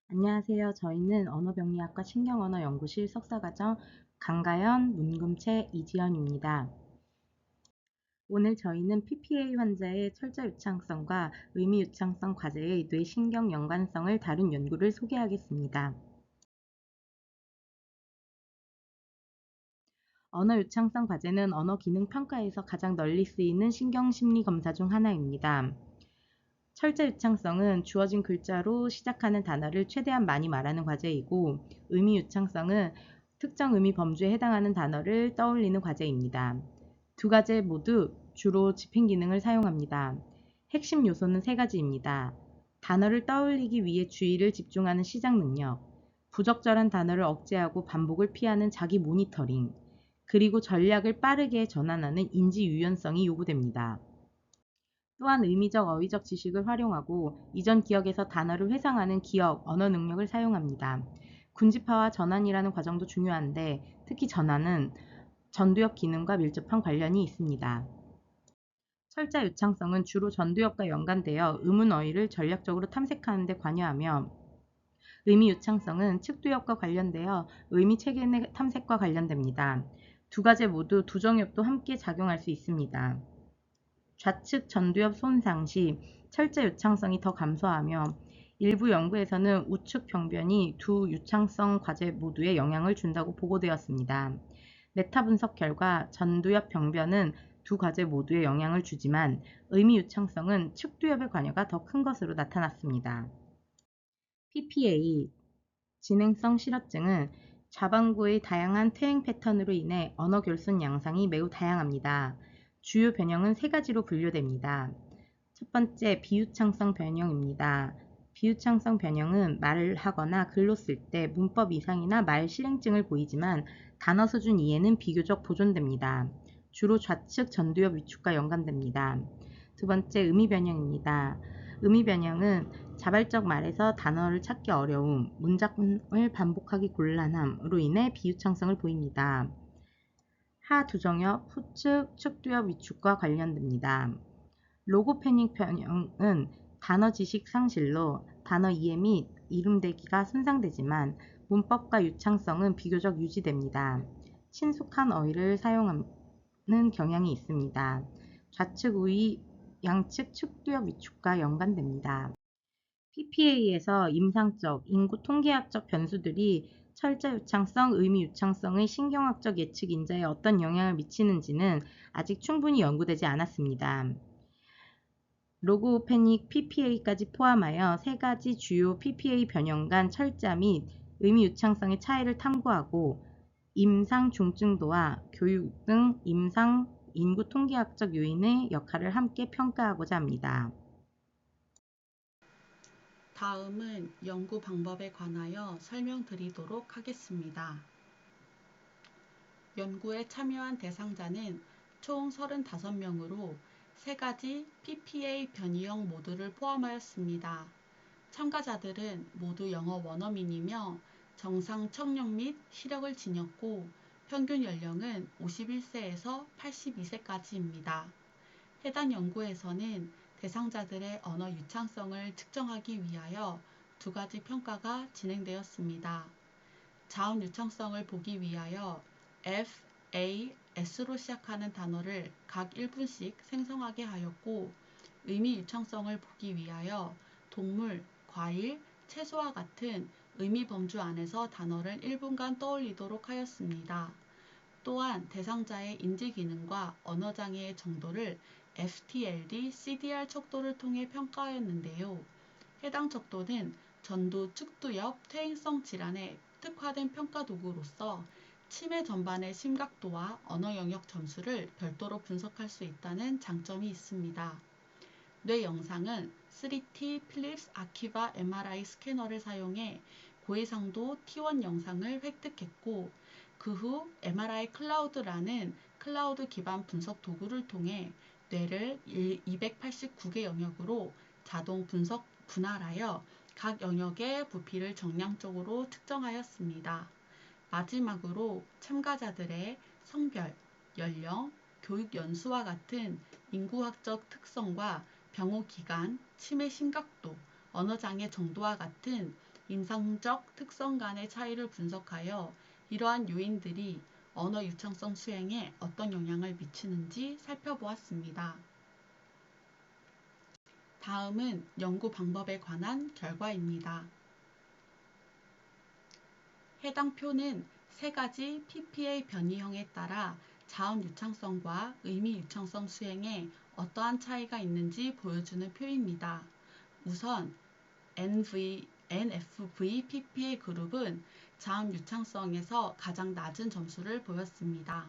안녕하세요. 저희는 언어병리학과 신경언어연구실 석사과정 강가연, 문금채, 이지연입니다. 오늘 저희는 PPA 환자의 철저유창성과 의미유창성 과제의 뇌신경 연관성을 다룬 연구를 소개하겠습니다. 언어유창성 과제는 언어기능평가에서 가장 널리 쓰이는 신경심리검사 중 하나입니다. 철자유창성은 주어진 글자로 시작하는 단어를 최대한 많이 말하는 과제이고, 의미유창성은 특정 의미 범주에 해당하는 단어를 떠올리는 과제입니다. 두 과제 모두 주로 집행기능을 사용합니다. 핵심 요소는 세 가지입니다. 단어를 떠올리기 위해 주의를 집중하는 시작 능력, 부적절한 단어를 억제하고 반복을 피하는 자기 모니터링, 그리고 전략을 빠르게 전환하는 인지 유연성이 요구됩니다. 또한 의미적 어휘적 지식을 활용하고 이전 기억에서 단어를 회상하는 기억, 언어 능력을 사용합니다. 군집화와 전환이라는 과정도 중요한데, 특히 전환은 전두엽 기능과 밀접한 관련이 있습니다. 철자 유창성은 주로 전두엽과 연관되어 의문 어휘를 전략적으로 탐색하는 데 관여하며, 의미 유창성은 측두엽과 관련되어 의미 체계의 탐색과 관련됩니다. 두 가지 모두 두정엽도 함께 작용할 수 있습니다. 좌측 전두엽 손상 시 철제 유창성이 더 감소하며, 일부 연구에서는 우측 병변이 두 유창성 과제 모두에 영향을 준다고 보고되었습니다. 메타 분석 결과 전두엽 병변은 두 과제 모두에 영향을 주지만 의미 유창성은 측두엽의 관여가 더 큰 것으로 나타났습니다. PPA 진행성 실어증은 좌반구의 다양한 퇴행 패턴으로 인해 언어 결손 양상이 매우 다양합니다. 주요 변형은 세 가지로 분류됩니다. 첫 번째, 비유창성 변형입니다. 비유창성 변형은 말을 하거나 글로 쓸 때 문법 이상이나 말 실행증을 보이지만 단어 수준 이해는 비교적 보존됩니다. 주로 좌측 전두엽 위축과 연관됩니다. 두 번째, 의미 변형입니다. 의미 변형은 자발적 말에서 단어를 찾기 어려움, 문장을 반복하기 곤란함으로 인해 비유창성을 보입니다. 하두정엽, 후측, 측두엽 위축과 관련됩니다. 로고패닉 변형은 단어 지식 상실로 단어 이해 및 이름대기가 손상되지만 문법과 유창성은 비교적 유지됩니다. 친숙한 어휘를 사용하는 경향이 있습니다. 좌측 우위, 양측 측두엽 위축과 연관됩니다. PPA에서 임상적, 인구 통계학적 변수들이 철자 유창성, 의미 유창성의 신경학적 예측 인자에 어떤 영향을 미치는지는 아직 충분히 연구되지 않았습니다. 로고패닉 PPA까지 포함하여 세 가지 주요 PPA 변형 간 철자 및 의미 유창성의 차이를 탐구하고, 임상 중증도와 교육 등 임상 인구 통계학적 요인의 역할을 함께 평가하고자 합니다. 다음은 연구 방법에 관하여 설명드리도록 하겠습니다. 연구에 참여한 대상자는 총 35명으로 세 가지 PPA 변이형 모드를 포함하였습니다. 참가자들은 모두 영어 원어민이며 정상 청력 및 시력을 지녔고, 평균 연령은 51세에서 82세까지입니다. 해당 연구에서는 대상자들의 언어 유창성을 측정하기 위하여 두 가지 평가가 진행되었습니다. 자음 유창성을 보기 위하여 F, A, S로 시작하는 단어를 각 1분씩 생성하게 하였고, 의미 유창성을 보기 위하여 동물, 과일, 채소와 같은 의미 범주 안에서 단어를 1분간 떠올리도록 하였습니다. 또한 대상자의 인지 기능과 언어 장애의 정도를 FTLD, CDR 척도를 통해 평가하였는데요. 해당 척도는 전두 측두엽 퇴행성 질환에 특화된 평가 도구로서 치매 전반의 심각도와 언어 영역 점수를 별도로 분석할 수 있다는 장점이 있습니다. 뇌 영상은 3T 필립스 아키바 MRI 스캐너를 사용해 고해상도 T1 영상을 획득했고, 그 후 MRI 클라우드라는 클라우드 기반 분석 도구를 통해 뇌를 289개 영역으로 자동 분석 분할하여 각 영역의 부피를 정량적으로 측정하였습니다. 마지막으로 참가자들의 성별, 연령, 교육 연수와 같은 인구학적 특성과 병호 기간, 치매 심각도, 언어장애 정도와 같은 임상적 특성 간의 차이를 분석하여 이러한 요인들이 언어 유창성 수행에 어떤 영향을 미치는지 살펴보았습니다. 다음은 연구 방법에 관한 결과입니다. 해당 표는 세 가지 PPA 변이형에 따라 자음 유창성과 의미 유창성 수행에 어떠한 차이가 있는지 보여주는 표입니다. 우선 NFV PPA 그룹은 자음 유창성에서 가장 낮은 점수를 보였습니다.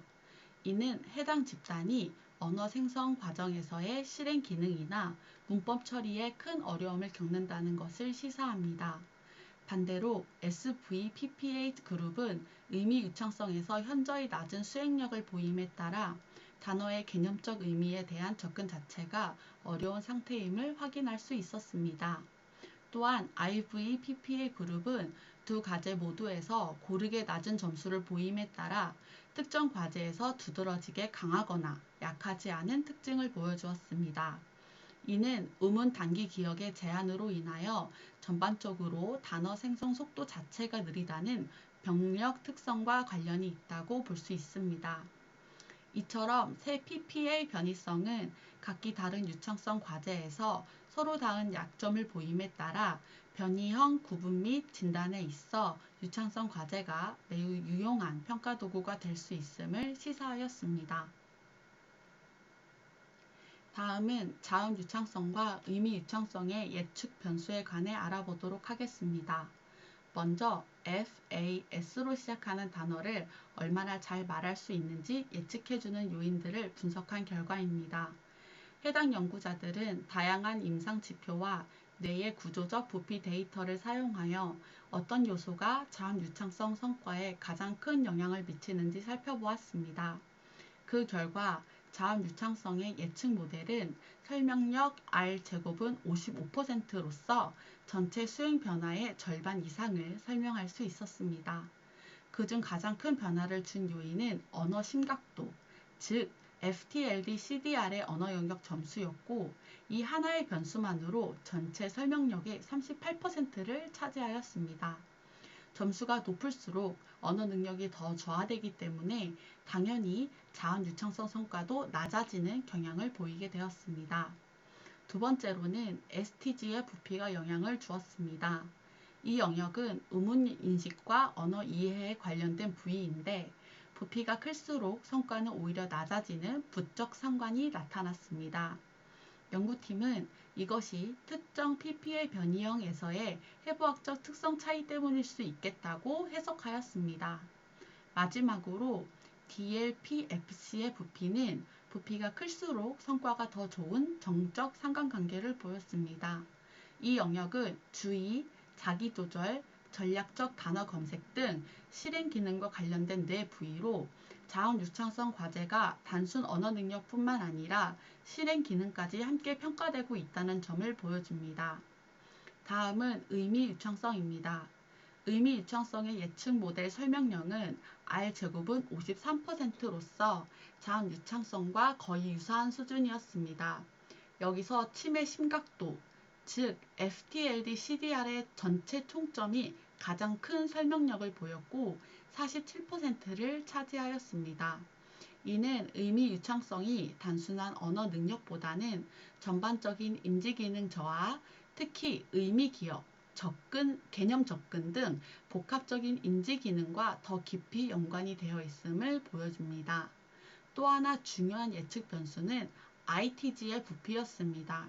이는 해당 집단이 언어 생성 과정에서의 실행 기능이나 문법 처리에 큰 어려움을 겪는다는 것을 시사합니다. 반대로 SVPPA 그룹은 의미 유창성에서 현저히 낮은 수행력을 보임에 따라 단어의 개념적 의미에 대한 접근 자체가 어려운 상태임을 확인할 수 있었습니다. 또한 IVPPA 그룹은 두 과제 모두에서 고르게 낮은 점수를 보임에 따라 특정 과제에서 두드러지게 강하거나 약하지 않은 특징을 보여주었습니다. 이는 우문 단기 기억의 제한으로 인하여 전반적으로 단어 생성 속도 자체가 느리다는 병력 특성과 관련이 있다고 볼 수 있습니다. 이처럼 새 PPA 변이성은 각기 다른 유창성 과제에서 서로 다른 약점을 보임에 따라 변이형 구분 및 진단에 있어 유창성 과제가 매우 유용한 평가 도구가 될 수 있음을 시사하였습니다. 다음은 자음 유창성과 의미 유창성의 예측 변수에 관해 알아보도록 하겠습니다. 먼저 FAS로 시작하는 단어를 얼마나 잘 말할 수 있는지 예측해주는 요인들을 분석한 결과입니다. 해당 연구자들은 다양한 임상 지표와 뇌의 구조적 부피 데이터를 사용하여 어떤 요소가 자음 유창성 성과에 가장 큰 영향을 미치는지 살펴보았습니다. 그 결과 자음 유창성의 예측 모델은 설명력 R제곱은 55%로서 전체 수행 변화의 절반 이상을 설명할 수 있었습니다. 그중 가장 큰 변화를 준 요인은 언어 심각도, 즉 FTLD-CDR의 언어 영역 점수였고, 이 하나의 변수만으로 전체 설명력의 38%를 차지하였습니다. 점수가 높을수록 언어 능력이 더 저하되기 때문에 당연히 자음 유창성 성과도 낮아지는 경향을 보이게 되었습니다. 두 번째로는 STG의 부피가 영향을 주었습니다. 이 영역은 의문 인식과 언어 이해에 관련된 부위인데 부피가 클수록 성과는 오히려 낮아지는 부적 상관이 나타났습니다. 연구팀은 이것이 특정 PPA 변이형에서의 해부학적 특성 차이 때문일 수 있겠다고 해석하였습니다. 마지막으로 DLP-FC의 부피는 부피가 클수록 성과가 더 좋은 정적 상관관계를 보였습니다. 이 영역은 주의, 자기조절, 전략적 단어 검색 등 실행 기능과 관련된 뇌 부위로 자음 유창성 과제가 단순 언어 능력뿐만 아니라 실행 기능까지 함께 평가되고 있다는 점을 보여줍니다. 다음은 의미 유창성입니다. 의미 유창성의 예측 모델 설명령은 R제곱은 53%로서 자음 유창성과 거의 유사한 수준이었습니다. 여기서 침해 심각도, 즉 FTLD-CDR의 전체 총점이 가장 큰 설명력을 보였고 47%를 차지하였습니다. 이는 의미 유창성이 단순한 언어 능력보다는 전반적인 인지기능 저하, 특히 의미 기억, 개념 접근 등 복합적인 인지 기능과 더 깊이 연관이 되어 있음을 보여줍니다. 또 하나 중요한 예측 변수는 ITG의 부피였습니다.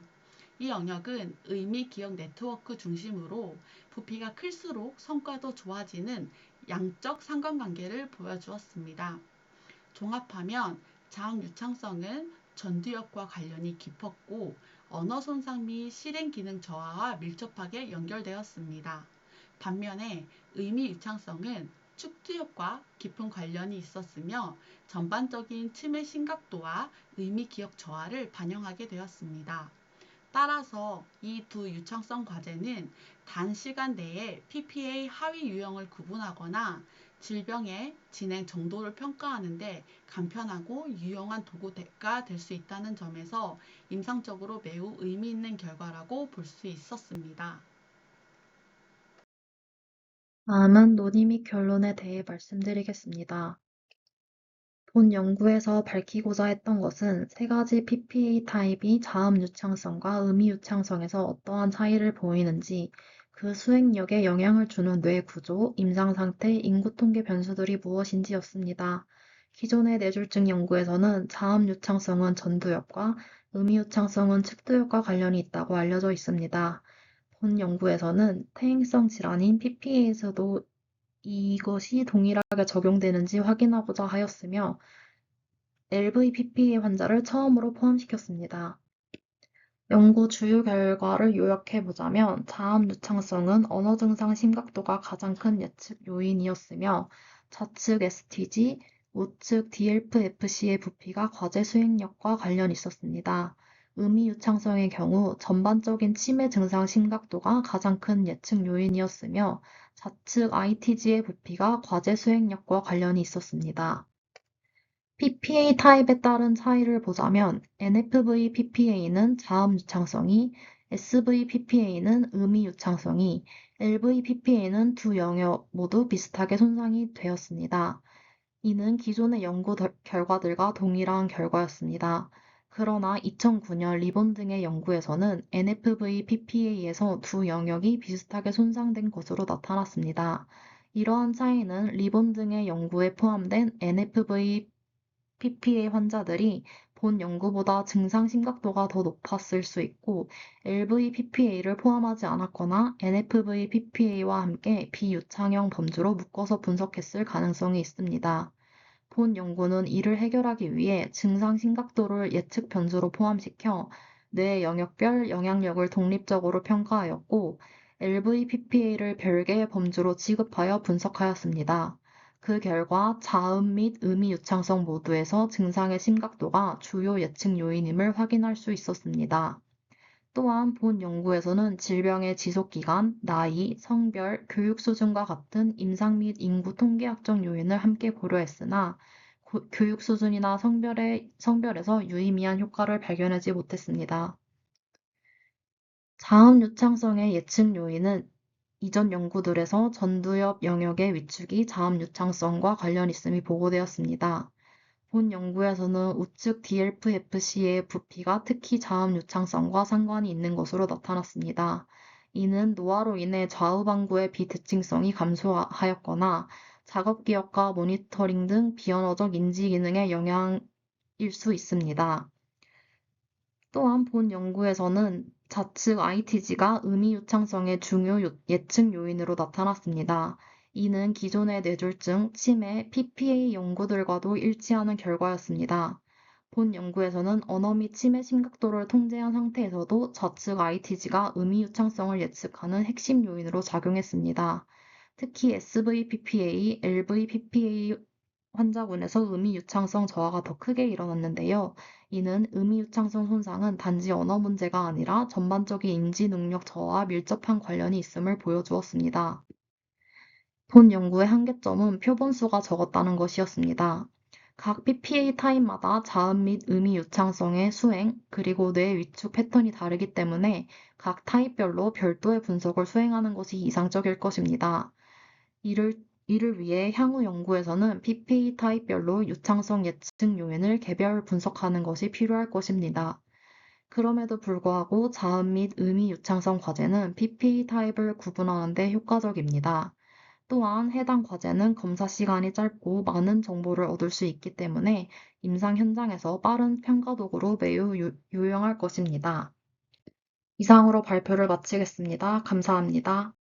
이 영역은 의미 기억 네트워크 중심으로 부피가 클수록 성과도 좋아지는 양적 상관관계를 보여주었습니다. 종합하면 자음 유창성은 전두엽과 관련이 깊었고 언어 손상 및 실행 기능 저하와 밀접하게 연결되었습니다. 반면에 의미 유창성은 축두엽과 깊은 관련이 있었으며 전반적인 치매 심각도와 의미 기억 저하를 반영하게 되었습니다. 따라서 이 두 유창성 과제는 단시간 내에 PPA 하위 유형을 구분하거나 질병의 진행 정도를 평가하는 데 간편하고 유용한 도구가 될 수 있다는 점에서 임상적으로 매우 의미 있는 결과라고 볼 수 있었습니다. 다음은 논의 및 결론에 대해 말씀드리겠습니다. 본 연구에서 밝히고자 했던 것은 세 가지 PPA 타입이 자음 유창성과 의미 유창성에서 어떠한 차이를 보이는지, 그 수행력에 영향을 주는 뇌 구조, 임상 상태, 인구 통계 변수들이 무엇인지였습니다. 기존의 뇌졸중 연구에서는 자음 유창성은 전두엽과 의미 유창성은 측두엽과 관련이 있다고 알려져 있습니다. 본 연구에서는 퇴행성 질환인 PPA에서도 이것이 동일하게 적용되는지 확인하고자 하였으며, LVPPA 환자를 처음으로 포함시켰습니다. 연구 주요 결과를 요약해보자면, 자음 유창성은 언어 증상 심각도가 가장 큰 예측 요인이었으며, 좌측 STG, 우측 DLF-FC의 부피가 과제 수행력과 관련이 있었습니다. 의미 유창성의 경우 전반적인 치매 증상 심각도가 가장 큰 예측 요인이었으며, 좌측 ITG의 부피가 과제 수행력과 관련이 있었습니다. PPA 타입에 따른 차이를 보자면, NFV PPA는 자음 유창성이, SV PPA는 의미 유창성이, LV PPA는 두 영역 모두 비슷하게 손상이 되었습니다. 이는 기존의 연구 결과들과 동일한 결과였습니다. 그러나 2009년 리본 등의 연구에서는 NFV PPA에서 두 영역이 비슷하게 손상된 것으로 나타났습니다. 이러한 차이는 리본 등의 연구에 포함된 NFV PPA 환자들이 본 연구보다 증상 심각도가 더 높았을 수 있고, LV PPA를 포함하지 않았거나 NFV PPA와 함께 비유창형 범주로 묶어서 분석했을 가능성이 있습니다. 본 연구는 이를 해결하기 위해 증상 심각도를 예측 변수로 포함시켜 뇌 영역별 영향력을 독립적으로 평가하였고, LVPPA를 별개의 범주로 취급하여 분석하였습니다. 그 결과 자음 및 의미 유창성 모두에서 증상의 심각도가 주요 예측 요인임을 확인할 수 있었습니다. 또한 본 연구에서는 질병의 지속기간, 나이, 성별, 교육 수준과 같은 임상 및 인구 통계학적 요인을 함께 고려했으나, 교육 수준이나 성별에서 유의미한 효과를 발견하지 못했습니다. 자음 유창성의 예측 요인은 이전 연구들에서 전두엽 영역의 위축이 자음 유창성과 관련 있음이 보고되었습니다. 본 연구에서는 우측 DLF-FC의 부피가 특히 자음 유창성과 상관이 있는 것으로 나타났습니다. 이는 노화로 인해 좌우 방구의 비대칭성이 감소하였거나 작업 기억과 모니터링 등 비언어적 인지 기능의 영향일 수 있습니다. 또한 본 연구에서는 좌측 ITG가 의미 유창성의 중요 예측 요인으로 나타났습니다. 이는 기존의 뇌졸중, 치매, PPA 연구들과도 일치하는 결과였습니다. 본 연구에서는 언어 및 치매 심각도를 통제한 상태에서도 좌측 ITG가 의미 유창성을 예측하는 핵심 요인으로 작용했습니다. 특히 SVPPA, LVPPA 환자군에서 의미 유창성 저하가 더 크게 일어났는데요. 이는 의미 유창성 손상은 단지 언어 문제가 아니라 전반적인 인지 능력 저하와 밀접한 관련이 있음을 보여주었습니다. 본 연구의 한계점은 표본수가 적었다는 것이었습니다. 각 PPA 타입마다 자음 및 의미 유창성의 수행, 그리고 뇌 위축 패턴이 다르기 때문에 각 타입별로 별도의 분석을 수행하는 것이 이상적일 것입니다. 이를 위해 향후 연구에서는 PPA 타입별로 유창성 예측 요인을 개별 분석하는 것이 필요할 것입니다. 그럼에도 불구하고 자음 및 의미 유창성 과제는 PPA 타입을 구분하는 데 효과적입니다. 또한 해당 과제는 검사 시간이 짧고 많은 정보를 얻을 수 있기 때문에 임상 현장에서 빠른 평가 도구로 매우 유용할 것입니다. 이상으로 발표를 마치겠습니다. 감사합니다.